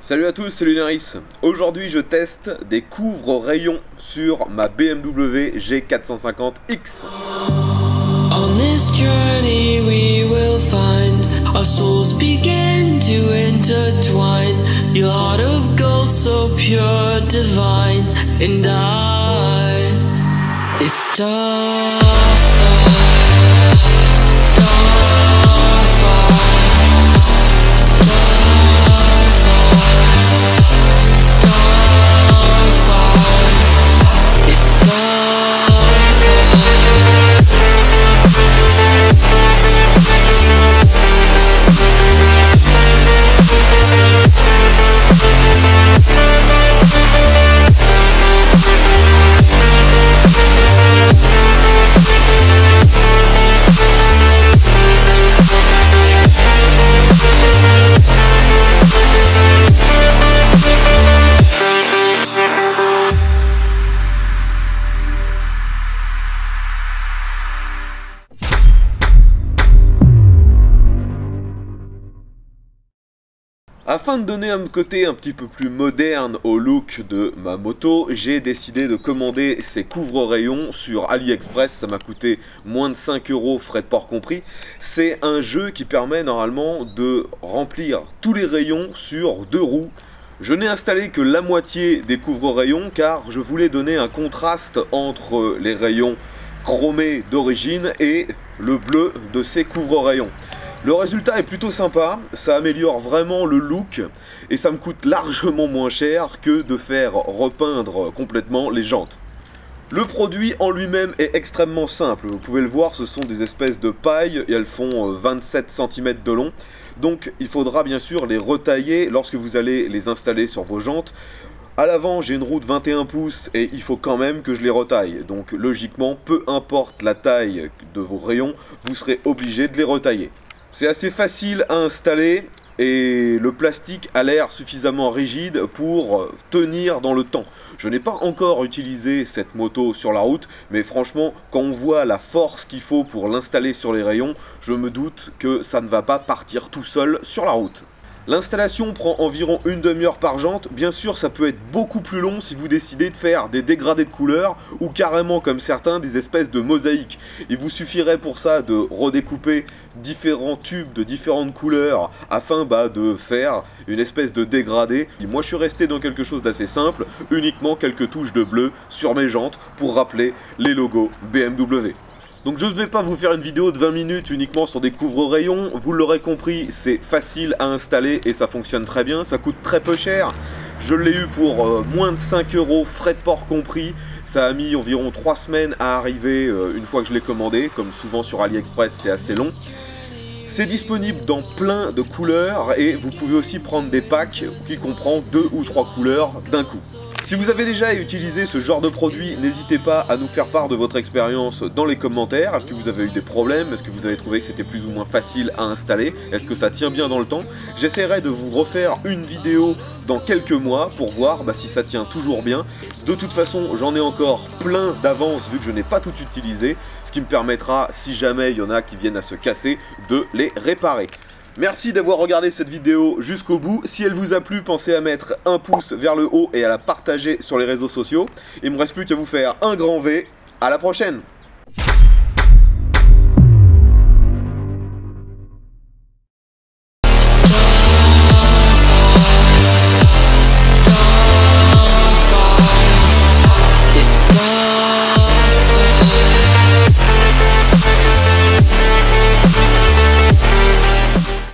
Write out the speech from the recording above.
Salut à tous, c'est Lunaris. Aujourd'hui je teste des couvre-rayons sur ma BMW G450X. On this journey we will find our souls begin to intertwine. Your heart of gold so pure, divine, and it's Starfire, Starfire, Starfire, it's Afin de donner un côté un petit peu plus moderne au look de ma moto, j'ai décidé de commander ces couvre-rayons sur AliExpress. Ça m'a coûté moins de 5 €, frais de port compris. C'est un jeu qui permet normalement de remplir tous les rayons sur 2 roues. Je n'ai installé que la moitié des couvre-rayons car je voulais donner un contraste entre les rayons chromés d'origine et le bleu de ces couvre-rayons. Le résultat est plutôt sympa, ça améliore vraiment le look et ça me coûte largement moins cher que de faire repeindre complètement les jantes. Le produit en lui-même est extrêmement simple, vous pouvez le voir, ce sont des espèces de pailles et elles font 27 cm de long. Donc il faudra bien sûr les retailler lorsque vous allez les installer sur vos jantes. À l'avant, j'ai une roue de 21 pouces et il faut quand même que je les retaille. Donc logiquement, peu importe la taille de vos rayons, vous serez obligé de les retailler. C'est assez facile à installer et le plastique a l'air suffisamment rigide pour tenir dans le temps. Je n'ai pas encore utilisé cette moto sur la route, mais franchement, quand on voit la force qu'il faut pour l'installer sur les rayons, je me doute que ça ne va pas partir tout seul sur la route. L'installation prend environ une demi-heure par jante. Bien sûr, ça peut être beaucoup plus long si vous décidez de faire des dégradés de couleurs ou carrément, comme certains, des espèces de mosaïques. Il vous suffirait pour ça de redécouper différents tubes de différentes couleurs afin de faire une espèce de dégradé. Et moi, je suis resté dans quelque chose d'assez simple, uniquement quelques touches de bleu sur mes jantes pour rappeler les logos BMW. Donc je ne vais pas vous faire une vidéo de 20 minutes uniquement sur des couvre-rayons, vous l'aurez compris, c'est facile à installer et ça fonctionne très bien, ça coûte très peu cher. Je l'ai eu pour moins de 5 €, frais de port compris, ça a mis environ 3 semaines à arriver une fois que je l'ai commandé, comme souvent sur AliExpress c'est assez long. C'est disponible dans plein de couleurs et vous pouvez aussi prendre des packs qui comprennent 2 ou 3 couleurs d'un coup. Si vous avez déjà utilisé ce genre de produit, n'hésitez pas à nous faire part de votre expérience dans les commentaires. Est-ce que vous avez eu des problèmes? Est-ce que vous avez trouvé que c'était plus ou moins facile à installer? Est-ce que ça tient bien dans le temps? J'essaierai de vous refaire une vidéo dans quelques mois pour voir si ça tient toujours bien. De toute façon, j'en ai encore plein d'avance vu que je n'ai pas tout utilisé, ce qui me permettra, si jamais il y en a qui viennent à se casser, de les réparer. Merci d'avoir regardé cette vidéo jusqu'au bout. Si elle vous a plu, pensez à mettre un pouce vers le haut et à la partager sur les réseaux sociaux. Il ne me reste plus qu'à vous faire un grand V. À la prochaine!